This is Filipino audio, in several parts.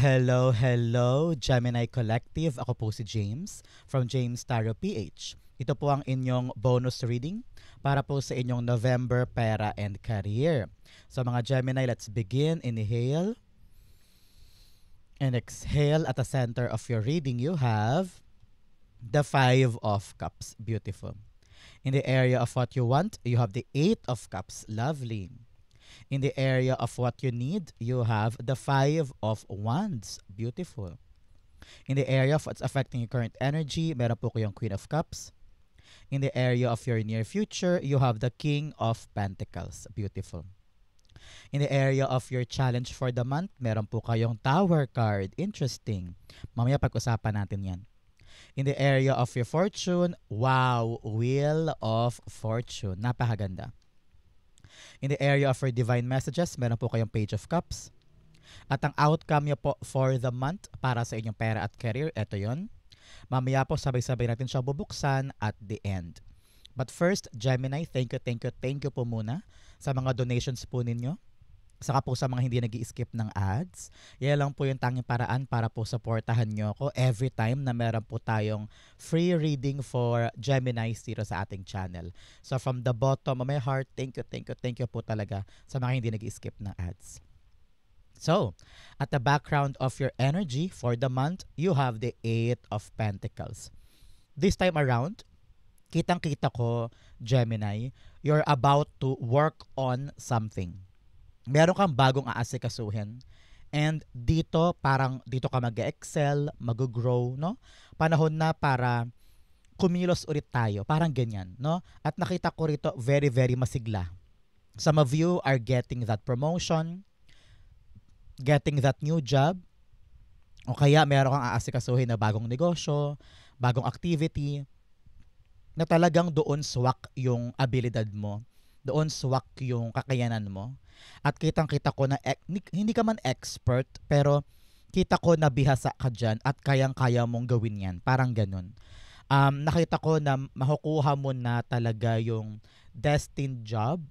Hello, hello, Gemini Collective. Ako po si James from James Tarot PH. Ito po ang inyong bonus reading para po sa inyong November Pera and Career. So mga Gemini, let's begin. Inhale and exhale. At the center of your reading, you have the Five of Cups. Beautiful. In the area of what you want, you have the Eight of Cups. Lovely. In the area of what you need, you have the Five of Wands. Beautiful. In the area of what's affecting your current energy, meron po kayong Queen of Cups. In the area of your near future, you have the King of Pentacles. Beautiful. In the area of your challenge for the month, meron po kayong Tower card. Interesting. Mamaya pag-usapan natin yan. In the area of your fortune, wow, Wheel of Fortune. Napakaganda. In the area of your divine messages, meron po kayong Page of Cups. At ang outcome nyo po for the month para sa inyong pera at career, eto yon. Mamaya po sabay-sabay natin siya bubuksan at the end. But first, Gemini, thank you po muna sa mga donations po ninyo. Saka po sa mga hindi nag-i-skip ng ads. Yan lang po yung tanging paraan para po supportahan nyo ako every time na meron po tayong free reading for Gemini dito sa ating channel. So from the bottom of my heart, thank you po talaga sa mga hindi nag-i-skip ng ads. So, at the background of your energy for the month, you have the Eight of Pentacles. This time around, kitang-kita ko, Gemini, you're about to work on something. Meron kang bagong aasikasuhin. And dito, parang dito ka mag-excel, mag-grow, no? Panahon na para kumilos ulit tayo. Parang ganyan, no? At nakita ko rito, very, very masigla. Some of you are getting that promotion, getting that new job, o kaya meron kang aasikasuhin na bagong negosyo, bagong activity, na talagang doon swak yung abilidad mo, doon swak yung kakayanan mo. At kitang-kita ko na hindi ka man expert, pero kita ko na bihasa ka dyan at kayang-kaya mong gawin yan. Parang ganun. Nakita ko na makukuha mo na talaga yung destined job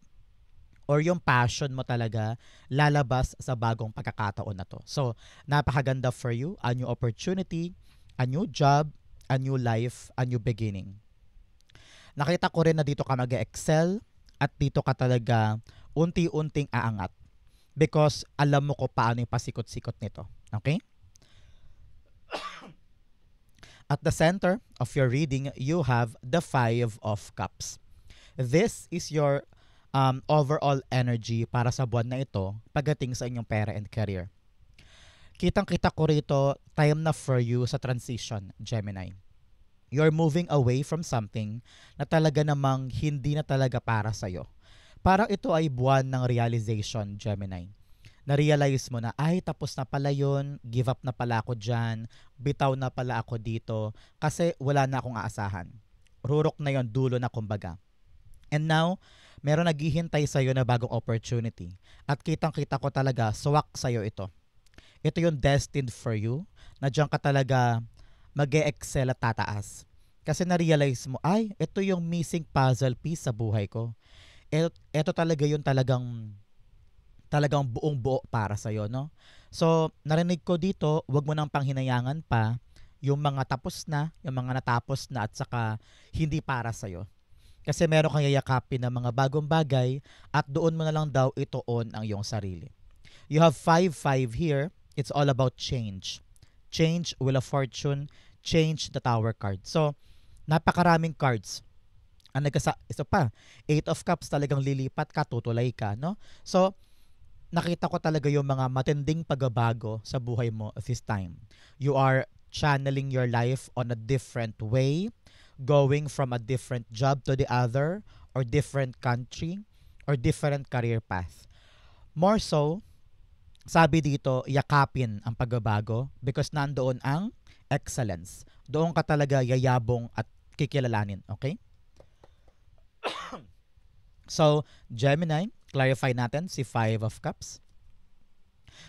or yung passion mo talaga lalabas sa bagong pagkakataon na to. So, napakaganda for you. A new opportunity, a new job, a new life, a new beginning. Nakita ko rin na dito ka mag-excel at dito ka talaga unti-unting aangat because alam mo ko paano yung pasikot-sikot nito. Okay? At the center of your reading, you have the Five of Cups. This is your overall energy para sa buwan na ito pagdating sa inyong pera and career. Kitang-kita ko rito, time na for you sa transition, Gemini. You're moving away from something na talaga namang hindi na talaga para sa'yo. Parang ito ay buwan ng realization, Gemini. Na-realize mo na, ay tapos na pala yun, give up na pala ako dyan, bitaw na pala ako dito, kasi wala na akong aasahan. Rurok na yon, dulo na kumbaga. And now, meron naghihintay sa'yo na bagong opportunity. At kitang-kita ko talaga, swak sa'yo ito. Ito yung destined for you, na dyan ka talaga mag-e-excel at tataas. Kasi na-realize mo, ay, ito yung missing puzzle piece sa buhay ko. Ito talaga yung talagang buong-buo para sa'yo, no? So, narinig ko dito, wag mo nang panghinayangan pa yung mga tapos na, yung mga natapos na at saka hindi para sa'yo. Kasi meron kang yayakapin ng mga bagong bagay at doon mo na lang daw ituon ang iyong sarili. You have 5-5 here. It's all about change. Change, Wheel of Fortune, change the Tower card. So, napakaraming cards. Isa pa, Eight of Cups, talagang lilipat ka, tutulay ka, no? So, nakita ko talaga yung mga matinding pagbabago sa buhay mo this time. You are channeling your life on a different way, going from a different job to the other, or different country, or different career path. More so, sabi dito, yakapin ang pagbabago because nandoon ang excellence. Doon ka talaga yayabong at kikilalanin, okay? So, Gemini, clarify natin si Five of Cups.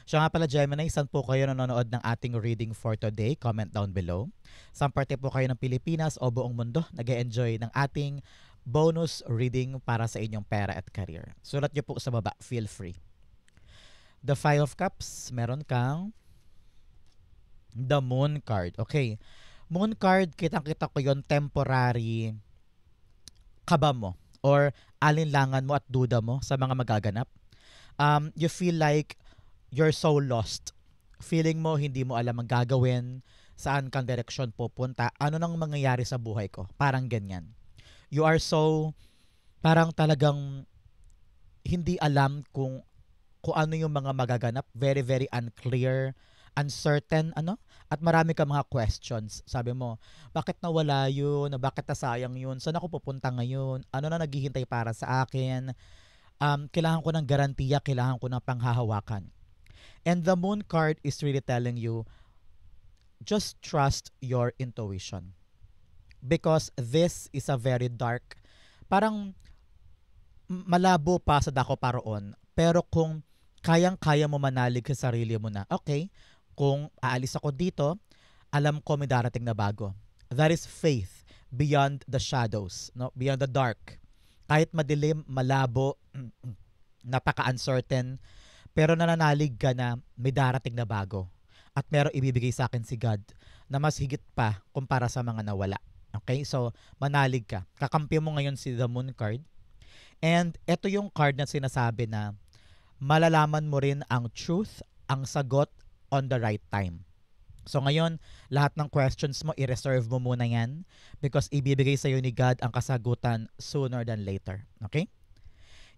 So nga pala, Gemini, saan po kayo nanonood ng ating reading for today? Comment down below. Saan parte po kayo ng Pilipinas o buong mundo nag-e-enjoy ng ating bonus reading para sa inyong pera at career? Sulat nyo po sa baba. Feel free. The Five of Cups, meron kang The moon card. Okay. Moon card, kitang-kita ko yon temporary kaba mo or alinlangan mo at duda mo sa mga magaganap. You feel like you're so lost. Feeling mo hindi mo alam ang gagawin, saan kang direksyon pupunta, ano nang mangyayari sa buhay ko. Parang ganyan. You are so, parang talagang hindi alam kung ano yung mga magaganap. Very, very unclear, uncertain, ano? At marami ka mga questions. Sabi mo, bakit nawala yun? Bakit nasayang yun? Saan ako pupunta ngayon? Ano na naghihintay para sa akin? Kailangan ko ng garantiya, kailangan ko ng panghahawakan. And the moon card is really telling you, just trust your intuition. Because this is a very dark, parang malabo pa sa dako paroon. Pero kung kayang-kaya mo manalig sa sarili mo na, okay, kung aalis ako dito, alam ko may darating na bago. That is faith beyond the shadows, no? Beyond the dark. Kahit madilim, malabo, napaka-uncertain, pero nananalig ka na may darating na bago. At meron ibibigay sa akin si God na mas higit pa kumpara sa mga nawala. Okay? So, manalig ka. Kakampi mo ngayon si the moon card. And ito yung card na sinasabi na malalaman mo rin ang truth, ang sagot on the right time. So ngayon, lahat ng questions mo, i-reserve mo muna yan because ibibigay sa'yo ni God ang kasagutan sooner than later. Okay?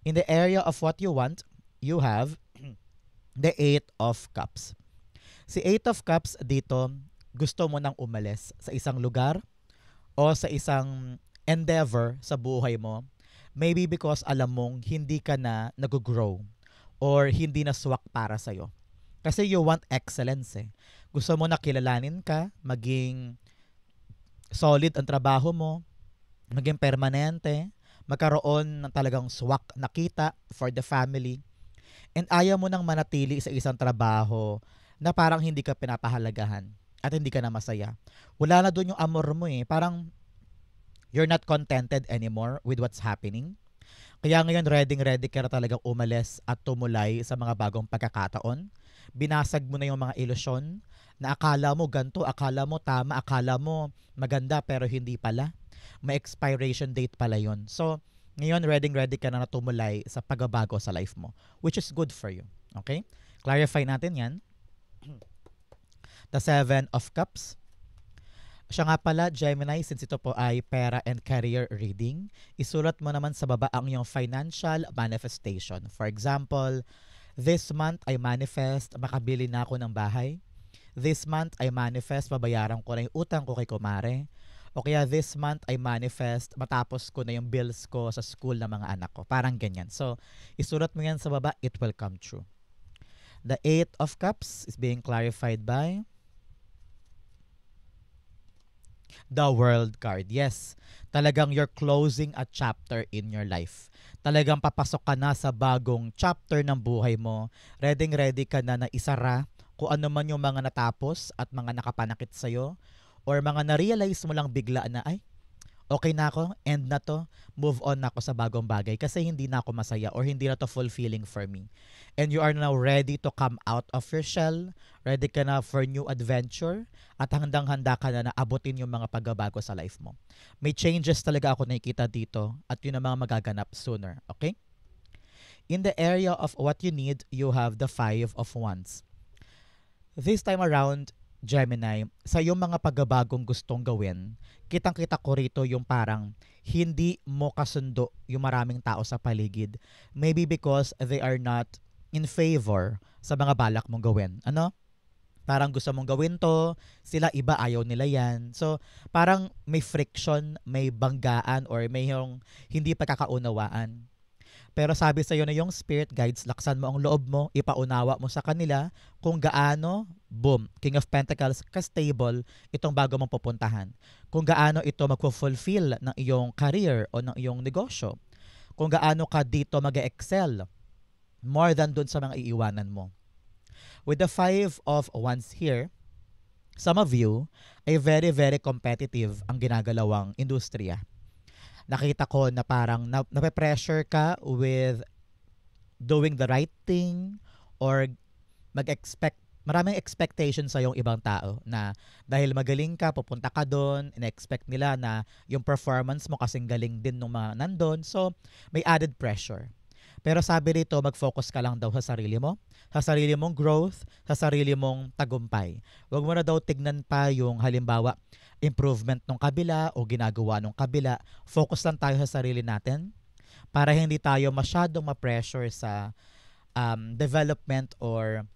In the area of what you want, you have the Eight of Cups. Si Eight of Cups dito, gusto mo nang umalis sa isang lugar o sa isang endeavor sa buhay mo. Maybe because alam mong hindi ka na nag-grow or hindi na swak para sa'yo. Kasi you want excellence eh. Gusto mo na kilalanin ka, maging solid ang trabaho mo, maging permanente, magkaroon ng talagang swak na kita for the family. And ayaw mo nang manatili sa isang trabaho na parang hindi ka pinapahalagahan at hindi ka na masaya. Wala na doon yung amor mo eh. Parang you're not contented anymore with what's happening. Kaya ngayon, ready ka na talagang umalis at tumulay sa mga bagong pagkakataon. Binasag mo na yung mga ilusyon na akala mo ganto, akala mo tama, akala mo maganda pero hindi pala. May expiration date pala yun. So, ngayon, ready ka na tumulay sa pagbabago sa life mo, which is good for you. Okay? Clarify natin yan. The Seven of Cups. Siya nga pala, Gemini, since ito po ay pera and career reading, isulat mo naman sa baba ang iyong financial manifestation. For example, this month I manifest, makabili na ako ng bahay. This month I manifest, mabayaran ko na yung utang ko kay kumare. O kaya this month I manifest, matapos ko na yung bills ko sa school ng mga anak ko. Parang ganyan. So, isulat mo yan sa baba, it will come true. The Eight of Cups is being clarified by the World card. Yes, talagang you're closing a chapter in your life. Talagang papasok ka na sa bagong chapter ng buhay mo. Ready ka na na isara kung ano man yung mga natapos at mga nakapanakit sa'yo or mga na-realize mo lang bigla na ay, okay na ako, end na to, move on na ako sa bagong bagay kasi hindi na ako masaya or hindi na to fulfilling for me. And you are now ready to come out of your shell, ready ka na for new adventure, at handang-handa ka na abutin yung mga pagbabago sa life mo. May changes talaga ako nakikita dito at yun ang mga magaganap sooner, okay? In the area of what you need, you have the Five of Wands. This time around, Gemini, sa yung mga pagbabagong gustong gawin, kitang-kita ko rito yung parang hindi mo kasundo yung maraming tao sa paligid. Maybe because they are not in favor sa mga balak mong gawin. Ano? Parang gusto mong gawin to, sila iba ayaw nila yan. So, parang may friction, may banggaan, or may yung hindi pagkakaunawaan. Pero sabi sa'yo na yung spirit guides, laksan mo ang loob mo, ipaunawa mo sa kanila kung gaano, boom, King of Pentacles, ka-stable itong bago mong pupuntahan. Kung gaano ito magpo-fulfill ng iyong career o ng iyong negosyo. Kung gaano ka dito mag-excel more than dun sa mga iiwanan mo. With the Five of Wands here, some of you ay very, very competitive ang ginagalawang industriya. Nakita ko na parang nape-pressure ka with doing the right thing or mag-expect maraming expectation sa yung ibang tao na dahil magaling ka, pupunta ka doon, in-expect nila na yung performance mo kasing galing din ng mga nandun. So, may added pressure. Pero sabi rito, mag-focus ka lang daw sa sarili mo, sa sarili mong growth, sa sarili mong tagumpay. Huwag mo na daw tignan pa yung halimbawa, improvement ng kabila o ginagawa ng kabila. Focus lang tayo sa sarili natin para hindi tayo masyadong ma-pressure sa development or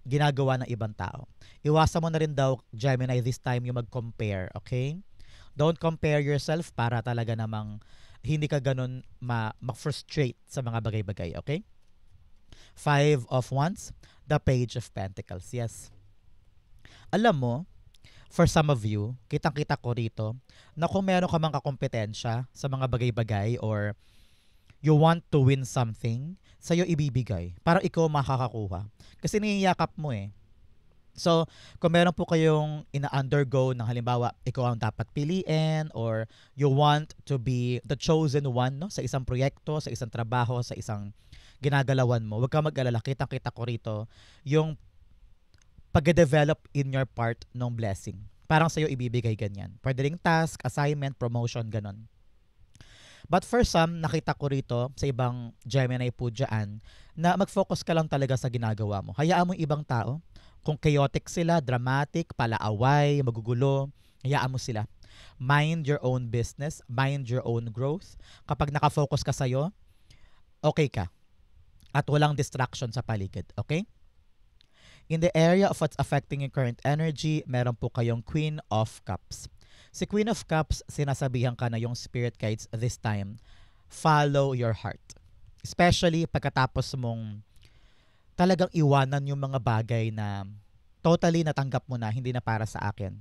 ginagawa ng ibang tao. Iwasan mo na rin daw, Gemini, this time yung mag-compare, okay? Don't compare yourself para talaga namang hindi ka ganun ma-frustrate sa mga bagay-bagay, okay? Five of Wands, the Page of Pentacles. Yes. Alam mo, for some of you, kitang-kita ko rito na kung meron ka mang kakompetensya sa mga bagay-bagay or you want to win something, sa'yo ibibigay. Para ikaw makakakuha. Kasi niyayakap mo eh. So, kung meron po kayong ina-undergo ng halimbawa, ikaw ang dapat piliin or you want to be the chosen one no, sa isang proyekto, sa isang trabaho, sa isang ginagalawan mo, huwag ka mag-alala. Kitang-kita ko rito yung pag-develop in your part ng blessing. Parang sa'yo ibibigay ganyan. Pwede ring task, assignment, promotion, ganon. But for some, nakita ko rito sa ibang Gemini po dyan, na mag-focus ka lang talaga sa ginagawa mo. Hayaan mo yung ibang tao. Kung chaotic sila, dramatic, palaaway, magugulo, hayaan mo sila. Mind your own business, mind your own growth. Kapag nakafocus ka sa'yo, okay ka. At walang distraction sa paligid, okay? In the area of what's affecting your current energy, meron po kayong Queen of Cups. Si Queen of Cups, sinasabihan ka na yung spirit guides this time, follow your heart. Especially pagkatapos mong talagang iwanan yung mga bagay na totally natanggap mo na hindi na para sa akin.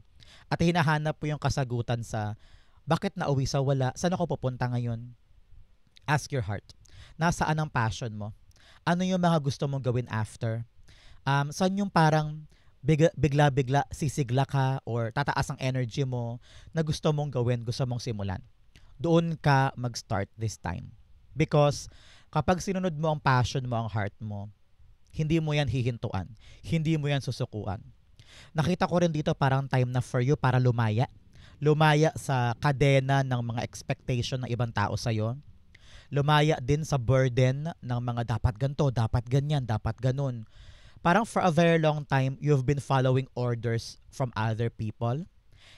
At hinahanap po yung kasagutan sa bakit nauwi sa wala, saan ako pupunta ngayon? Ask your heart. Nasaan ang passion mo? Ano yung mga gusto mong gawin after? Saan yung parang bigla-bigla sisigla ka or tataas ang energy mo na gusto mong gawin, gusto mong simulan. Doon ka mag-start this time. Because kapag sinunod mo ang passion mo, ang heart mo, hindi mo yan hihintuan. Hindi mo yan susukuan. Nakita ko rin dito parang time na for you para lumaya. Lumaya sa kadena ng mga expectation ng ibang tao sa'yo. Lumaya din sa burden ng mga dapat ganito, dapat ganyan, dapat ganun. Parang for a very long time, you've been following orders from other people.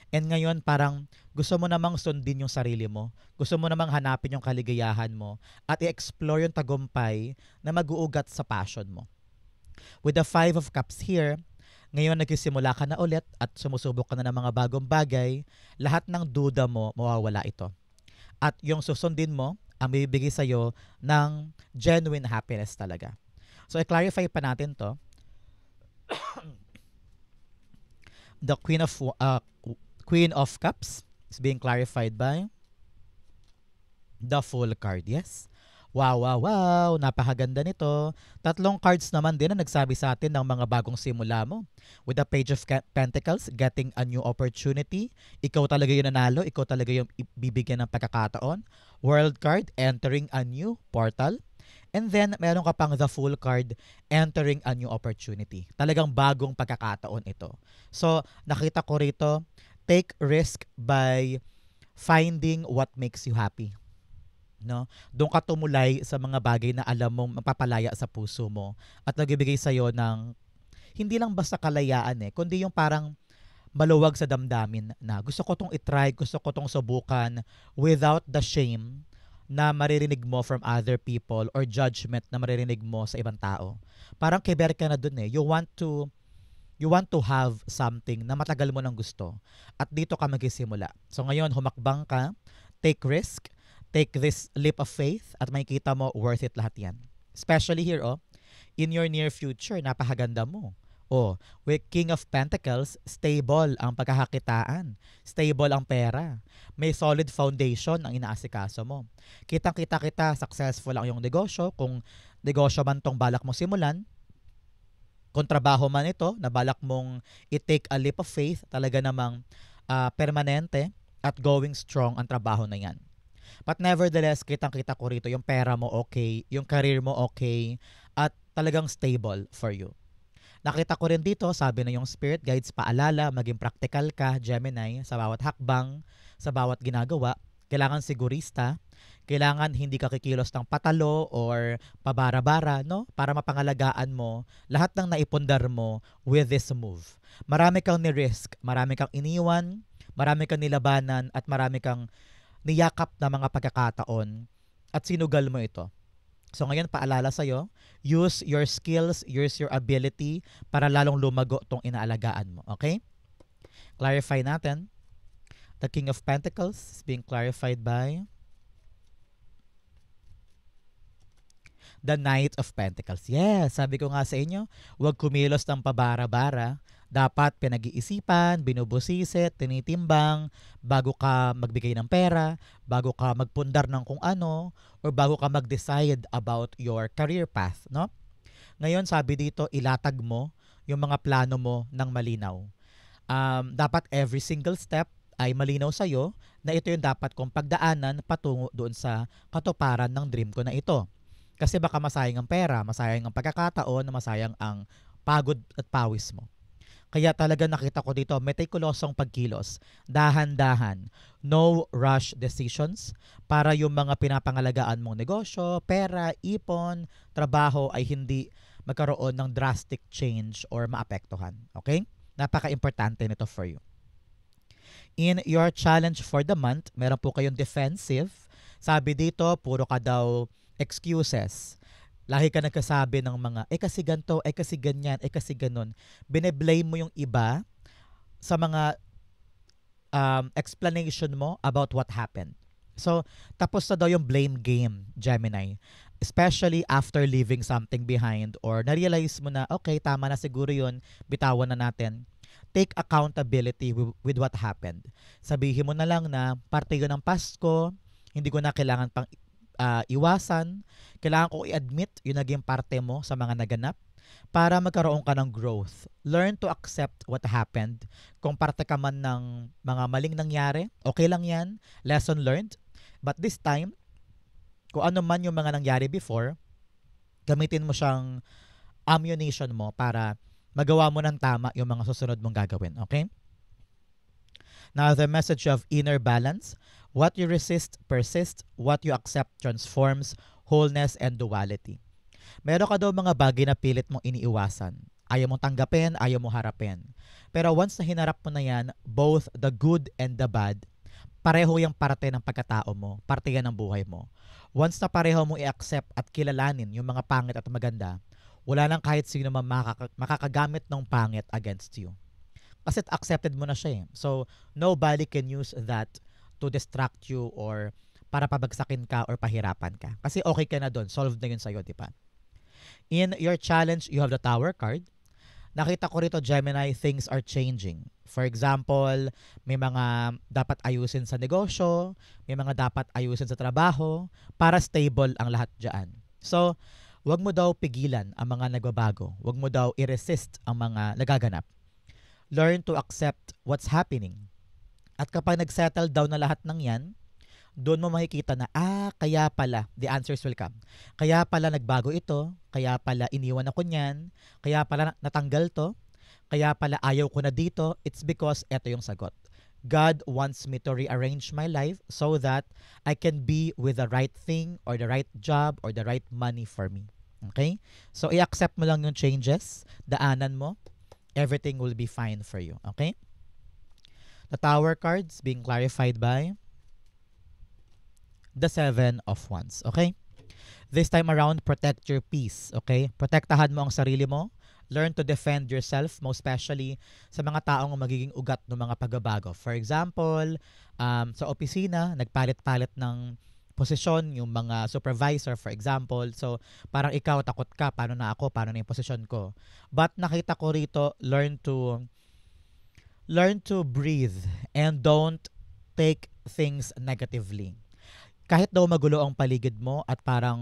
And ngayon, parang gusto mo namang sundin yung sarili mo. Gusto mo namang hanapin yung kaligayahan mo at i-explore yung tagumpay na mag-uugat sa passion mo. With the Five of Cups here, ngayon nagsisimula ka na ulit at sumusubok ka na ng mga bagong bagay, lahat ng duda mo, mawawala ito. At yung susundin mo, ang bibigay sa'yo ng genuine happiness talaga. So, i-clarify pa natin to. The Queen of Cups is being clarified by the Fool card. Yes. Wow, wow, wow. Napakaganda nito. Tatlong cards naman din na nagsabi sa atin ng mga bagong simula mo. With the Page of Pentacles, getting a new opportunity. Ikaw talaga yung nanalo. Ikaw talaga yung bibigyan ng pagkakataon. World card, entering a new portal. And then, meron ka pang the Fool card, entering a new opportunity. Talagang bagong pagkakataon ito. So, nakita ko rito, take risk by finding what makes you happy. No? Doon ka tumulay sa mga bagay na alam mong mapapalaya sa puso mo at nagbibigay sa'yo ng hindi lang basta kalayaan kundi yung parang maluwag sa damdamin na gusto ko tong itry, gusto ko tong subukan without the shame na maririnig mo from other people or judgment na maririnig mo sa ibang tao. Parang kiber ka na dun You want to have something na matagal mo nang gusto at dito ka magsisimula. So ngayon, humakbang ka, take risk, take this leap of faith at makikita mo worth it lahat yan. Especially here, in your near future, napakaganda mo. With King of Pentacles, stable ang pagkakakitaan. Stable ang pera. May solid foundation ang inaasikaso mo. Kitang-kita kita, successful ang iyong negosyo. Kung negosyo man tong balak mo simulan, kung trabaho man ito, na balak mong i-take a leap of faith, talaga namang permanente at going strong ang trabaho na yan. But nevertheless, kitang-kita ko rito, yung pera mo okay, yung career mo okay, at talagang stable for you. Nakita ko rin dito, sabi na yung spirit guides, paalala, maging practical ka, Gemini, sa bawat hakbang, sa bawat ginagawa. Kailangan sigurista, kailangan hindi ka kikilos ng patalo or pabara-bara, no? Para mapangalagaan mo lahat ng naipundar mo with this move. Marami kang ni-risk, marami kang iniwan, marami kang nilabanan, at marami kang niyakap na mga pagkakataon at sinugal mo ito. So ngayon, paalala sa'yo, use your skills, use your ability para lalong lumago tong inaalagaan mo. Okay? Clarify natin. The King of Pentacles is being clarified by the Knight of Pentacles. Yes, sabi ko nga sa inyo, huwag kumilos ng pabara-bara. Dapat pinag-iisipan, binubusisit, tinitimbang, bago ka magbigay ng pera, bago ka magpundar ng kung ano, or bago ka mag-decide about your career path, no? Ngayon, sabi dito, ilatag mo yung mga plano mo ng malinaw. Dapat every single step ay malinaw sa'yo na ito yung dapat kong pagdaanan patungo doon sa katuparan ng dream ko na ito. Kasi baka masayang ang pera, masayang ang pagkakataon, masayang ang pagod at pawis mo. Kaya talaga nakita ko dito, meticulosong pagkilos, dahan-dahan, no rush decisions para yung mga pinapangalagaan mong negosyo, pera, ipon, trabaho ay hindi magkaroon ng drastic change or maapektuhan. Okay? Napaka-importante nito for you. In your challenge for the month, meron po kayong defensive. Sabi dito, puro ka daw excuses. Lagi ka nagkasabi ng mga, kasi ganito, kasi ganyan, kasi ganon. Bine-blame mo yung iba sa mga explanation mo about what happened. So, tapos na daw yung blame game, Gemini. Especially after leaving something behind or na-realize mo na, okay, tama na siguro yun, bitawan na natin. Take accountability with what happened. Sabihin mo na lang na parte yun ng past ko, hindi ko na kailangan pang iwasan. Kailangan ko i-admit yung naging parte mo sa mga naganap para magkaroon ka ng growth. Learn to accept what happened. Kung parte ka man ng mga maling nangyari, okay lang yan. Lesson learned. But this time, kung ano man yung mga nangyari before, gamitin mo siyang ammunition mo para magawa mo ng tama yung mga susunod mong gagawin. Okay? Now, the message of inner balance. What you resist persists, what you accept transforms, wholeness and duality. Meron ka daw mga bagay na pilit mong iniiwasan. Ayaw mong tanggapin, ayaw mong harapin. Pero once na hinarap mo na yan, both the good and the bad, pareho yung parte ng pagkatao mo, parte yan ng buhay mo. Once na pareho mo i-accept at kilalanin yung mga pangit at maganda, wala nang kahit sino man makakagamit ng pangit against you. Kasi accepted mo na siya eh. So, nobody can use that to distract you or para pabagsakin ka or pahirapan ka. Kasi okay ka na doon. Solved na yun sa'yo, di ba? In your challenge, you have the Tower card. Nakita ko rito, Gemini, things are changing. For example, may mga dapat ayusin sa negosyo, may mga dapat ayusin sa trabaho, para stable ang lahat dyan. So, wag mo daw pigilan ang mga nagbabago. Wag mo daw i-resist ang mga nagaganap. Learn to accept what's happening. At kapag nag-settle down na lahat ng yan, doon mo makikita na, kaya pala, the answers will come. Kaya pala nagbago ito, kaya pala iniwan ako niyan, kaya pala natanggal to, kaya pala ayaw ko na dito, it's because eto yung sagot. God wants me to rearrange my life so that I can be with the right thing or the right job or the right money for me. Okay? So, i-accept mo lang yung changes, daanan mo, everything will be fine for you. Okay? The Tower cards being clarified by the Seven of Wands. Okay? This time around, protect your peace. Okay? Protektahan mo ang sarili mo. Learn to defend yourself, most especially sa mga taong magiging ugat ng mga pagbabago. For example, sa opisina, nagpalit-palit ng posisyon yung mga supervisor, for example. So, parang ikaw takot ka, paano na ako, paano na yung posisyon ko. But nakita ko rito, learn to breathe and don't take things negatively. Kahit daw magulo ang paligid mo at parang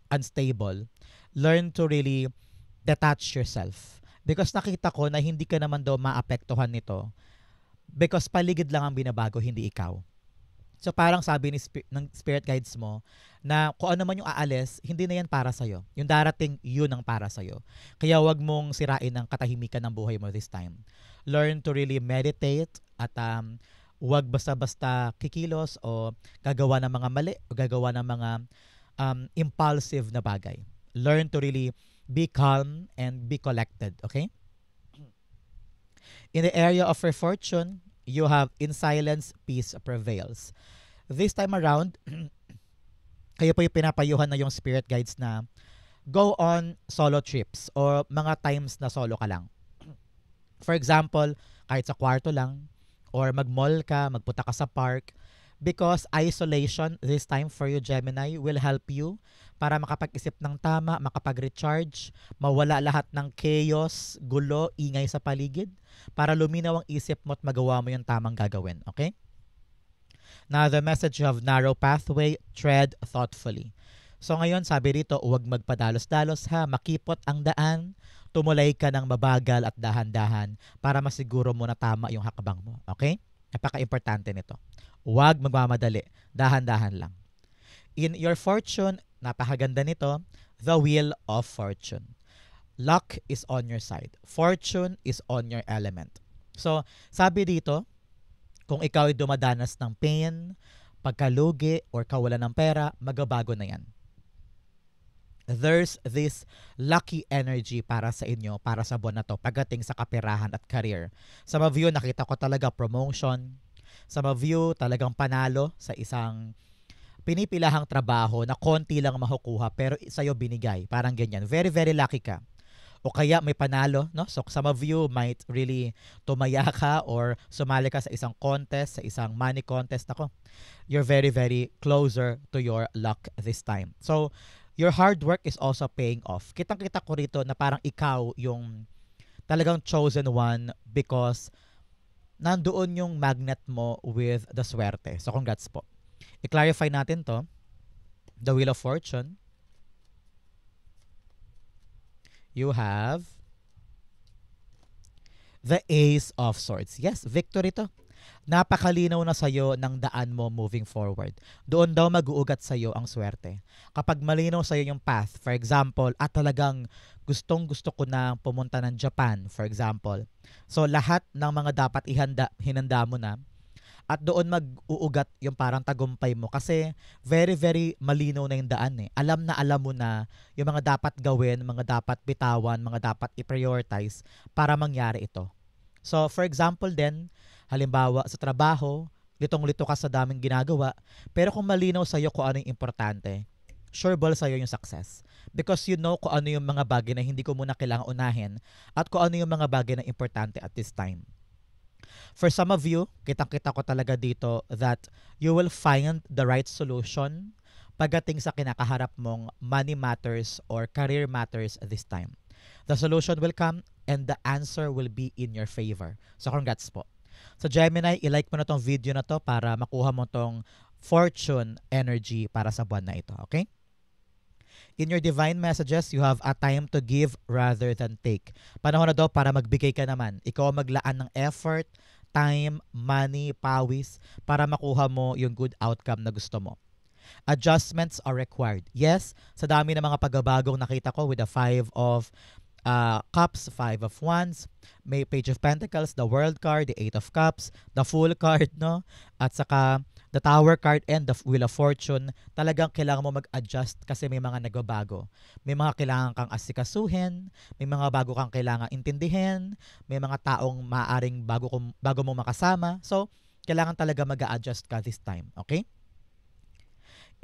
unstable, learn to really detach yourself. Because nakita ko na hindi ka naman daw maapektuhan nito because paligid lang ang binabago, hindi ikaw. So parang sabi ng spirit guides mo na kung ano man yung aalis, hindi na yan para sa'yo. Yung darating, yun ang para sa'yo. Kaya wag mong sirain ang katahimikan ng buhay mo this time. Learn to really meditate at wag basta-basta kikilos o gagawa ng mga mali o gagawa ng mga impulsive na bagay. Learn to really be calm and be collected, okay? In the area of your fortune, you have in silence, peace prevails. This time around, kayo po yung pinapayuhan na yung spirit guides na go on solo trips or mga times na solo ka lang. For example, kahit sa kwarto lang or mag-mall ka, magpunta ka sa park, because isolation this time for you, Gemini, will help you para makapag-isip ng tama, makapag-recharge, mawala lahat ng chaos, gulo, ingay sa paligid, para luminaw ang isip mo at magawa mo yung tamang gagawin. Okay? Now, the message of narrow pathway, tread thoughtfully. So ngayon, sabi rito, huwag magpadalos-dalos ha, makipot ang daan, tumulay ka ng mabagal at dahan-dahan para masiguro mo na tama yung hakbang mo. Okay? Napaka-importante nito. Huwag magmamadali, dahan-dahan lang. In your fortune, napakaganda nito, the wheel of fortune. Luck is on your side. Fortune is on your element. So, sabi dito, kung ikaw ay dumadanas ng pain, pagkalugi, or kawalan ng pera, magabago na yan. There's this lucky energy para sa inyo, para sa buwan na to, pagdating sa kaperahan at career. Some of you, nakita ko talaga promotion. Some of you, talagang panalo sa isang pinipilahang trabaho na konti lang makukuha pero sa'yo binigay. Parang ganyan. Very, very lucky ka. O kaya may panalo, no? So some of you might really tumaya ka or sumali ka sa isang contest, sa isang money contest. Ako, you're very, very closer to your luck this time. So, your hard work is also paying off. Kitang-kita ko rito na parang ikaw yung talagang chosen one because nandoon yung magnet mo with the swerte. So, congrats po. I-clarify natin to. The Wheel of Fortune. You have the Ace of Swords. Yes, victory to. Napakalinaw na sa'yo ng daan mo moving forward. Doon daw mag-uugat sa'yo ang swerte. Kapag malinaw sa'yo yung path, for example, at talagang gustong-gusto ko na pumunta ng Japan, for example. So, lahat ng mga dapat hinanda mo na at doon mag-uugat yung parang tagumpay mo kasi very, very malinaw na yung daan eh. Alam na alam mo na yung mga dapat gawin, mga dapat bitawan, mga dapat i-prioritize para mangyari ito. So, for example din, halimbawa sa trabaho, litong-lito ka sa daming ginagawa, pero kung malinaw sa'yo kung ano yung importante, sure ball sa'yo yung success. Because you know kung ano yung mga bagay na hindi ko muna kailangan unahin at kung ano yung mga bagay na importante at this time. For some of you, kitang-kita ko talaga dito that you will find the right solution pagdating sa kinakaharap mong money matters or career matters this time. The solution will come and the answer will be in your favor. So congrats po. So Gemini, i-like mo na tong video na to para makuha mo tong fortune energy para sa buwan na ito. Okay? In your divine messages, you have a time to give rather than take. Panahon na daw para magbigay ka naman. Ikaw maglaan ng effort, time, money, pawis para makuha mo yung good outcome na gusto mo. Adjustments are required. Yes, sa dami ng mga pagbabagong nakita ko with the 5 of Cups, 5 of Wands, may Page of Pentacles, the World card, the 8 of Cups, the Fool card, no? At saka the Tower card and the Wheel of Fortune. Talagang kailangan mo mag-adjust kasi may mga nagbabago. May mga kailangan kang asikasuhin, may mga bago kang kailangan intindihin, may mga taong maaaring bago mo makasama. So, kailangan talaga mag-a-adjust ka this time, okay?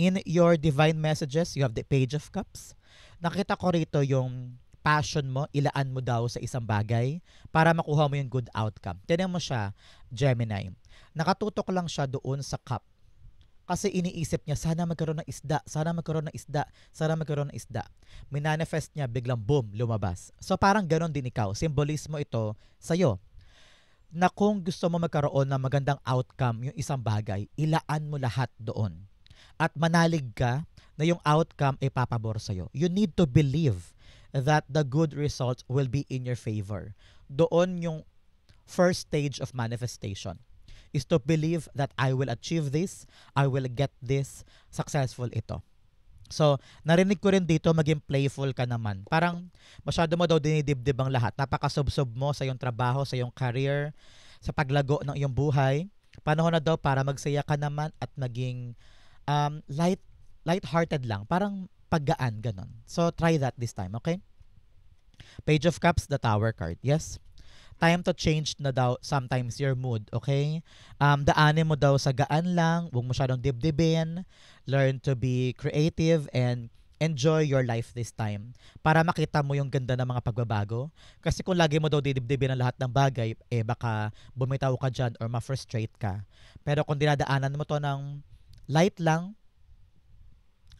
In your divine messages, you have the Page of Cups. Nakita ko rito yung passion mo, ilaan mo daw sa isang bagay para makuha mo yung good outcome. Tignan mo siya, Gemini. Nakatutok lang siya doon sa cup. Kasi iniisip niya, sana magkaroon ng isda, sana magkaroon ng isda, sana magkaroon ng isda. Minanifest niya, biglang boom, lumabas. So parang ganon din ikaw. Simbolismo ito sa'yo. Na kung gusto mo magkaroon ng magandang outcome yung isang bagay, ilaan mo lahat doon. At manalig ka na yung outcome ay papabor sa'yo. You need to believe that the good results will be in your favor. Doon yung first stage of manifestation. is to believe that I will achieve this, I will get this, successful ito. So, narinig ko rin dito, maging playful ka naman. Parang masyado mo daw dinidibdib ang lahat. Napakasubsob mo sa iyong trabaho, sa iyong career, sa paglago ng iyong buhay. Panahon na daw para magsaya ka naman at maging light-hearted lang. Parang paggaan, ganon. So, try that this time, okay? Page of Cups, the Tower card. Yes? Time to change na daw sometimes your mood, okay? Daanin mo daw sa gaan lang, huwag mo masyadong dibdibin, learn to be creative and enjoy your life this time para makita mo yung ganda ng mga pagbabago. Kasi kung lagi mo daw didibdibin ang lahat ng bagay, baka bumitaw ka dyan or ma-frustrate ka. Pero kung dinadaanan mo to ng light lang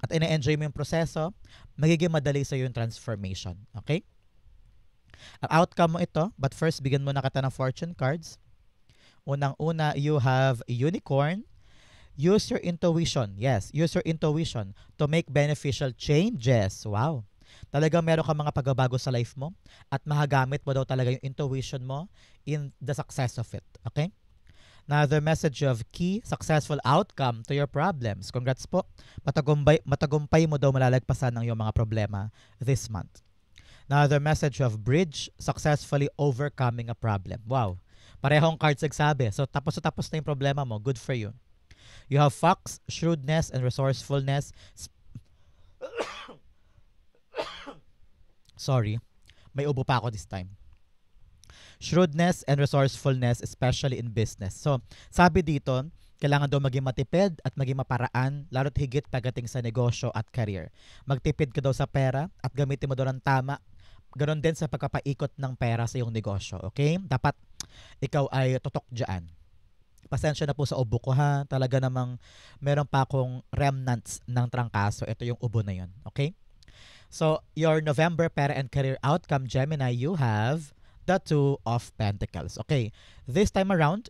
at ina-enjoy mo yung proseso, magiging madali sa yung transformation, okay? Ang outcome mo ito, but first, bigyan mo na kita ng fortune cards. Unang-una, you have unicorn. Use your intuition. Yes, use your intuition to make beneficial changes. Wow. Talagang meron ka mga pagbabago sa life mo at mahagamit mo daw talaga yung intuition mo in the success of it. Okay? Another message of key, successful outcome to your problems. Congrats po. Matagumpay mo daw malalagpasan ng iyong mga problema this month. Another message of bridge, successfully overcoming a problem. Wow. Parehong cards nagsabi. So tapos na yung problema mo. Good for you. You have fox, shrewdness, and resourcefulness. Sorry. May ubo pa ako this time. Shrewdness and resourcefulness, especially in business. So, sabi dito, kailangan daw maging matipid at maging maparaan, lalo't higit pagdating sa negosyo at career. Magtipid ka daw sa pera at gamitin mo daw ng tama. Ganon din sa pagkapaikot ng pera sa iyong negosyo. Okay? Dapat ikaw ay tutok dyan. Pasensya na po sa ubo ko ha. Talaga namang meron pa akong remnants ng trangkaso. Ito yung ubo na yun. Okay? So, your November pera and career outcome, Gemini, you have the Two of Pentacles. Okay? This time around,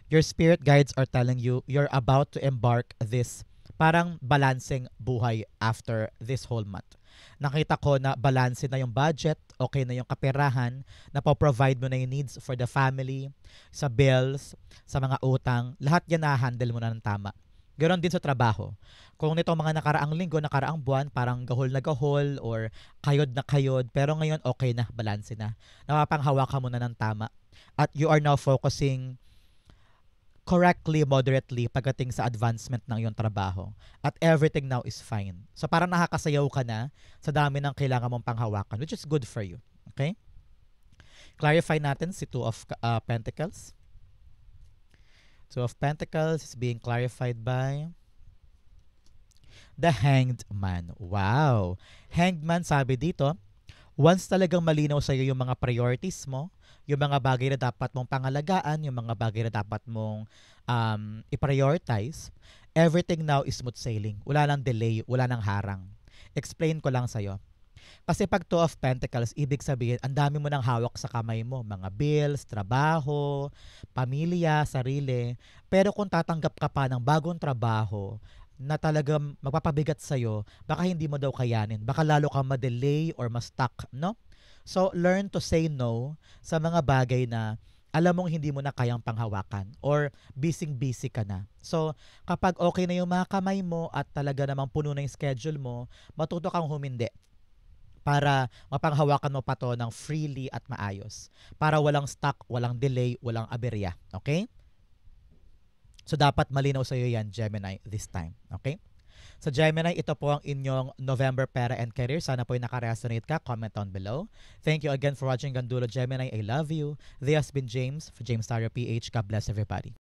your spirit guides are telling you you're about to embark this parang balancing buhay after this whole month. Nakita ko na balance na yung budget, okay na yung kaperahan, napoprovide mo na yung needs for the family, sa bills, sa mga utang, lahat yan na-handle mo na ng tama. Ganon din sa trabaho. Kung nitong mga nakaraang linggo, nakaraang buwan, parang gahol na gahol or kayod na kayod, pero ngayon okay na, balance na. Napapanghawakan mo na ng tama. At you are now focusing correctly, moderately pagdating sa advancement ng iyong trabaho. At everything now is fine. So parang nakakasayaw ka na sa dami ng kailangan mong panghawakan, which is good for you. Okay? Clarify natin si Two of Pentacles. Two of Pentacles is being clarified by the Hanged Man. Wow! Hanged Man, sabi dito, once talagang malinaw sa iyo yung mga priorities mo, yung mga bagay na dapat mong pangalagaan, yung mga bagay na dapat mong i-prioritize, everything now is smooth sailing. Wala nang delay, wala nang harang. Explain ko lang sa'yo. Kasi pag Two of Pentacles, ibig sabihin, ang dami mo nang hawak sa kamay mo. Mga bills, trabaho, pamilya, sarili. Pero kung tatanggap ka pa ng bagong trabaho na talagang magpapabigat sa'yo, baka hindi mo daw kayanin. Baka lalo kang ma-delay or ma-stuck, no? So, learn to say no sa mga bagay na alam mong hindi mo na kayang panghawakan or busy-busy ka na. So, kapag okay na yung mga kamay mo at talaga namang puno na yung schedule mo, matuto kang humindi para mapanghawakan mo pa to ng freely at maayos. Para walang stuck, walang delay, walang aberya. Okay? So, dapat malinaw sa iyo yan, Gemini, this time. Okay? So Gemini, ito po ang inyong November pera and career. Sana po ay nakaresonate ka. Comment down below. Thank you again for watching Gandulo Gemini. I love you. This has been James for James Tarot PH. God bless everybody.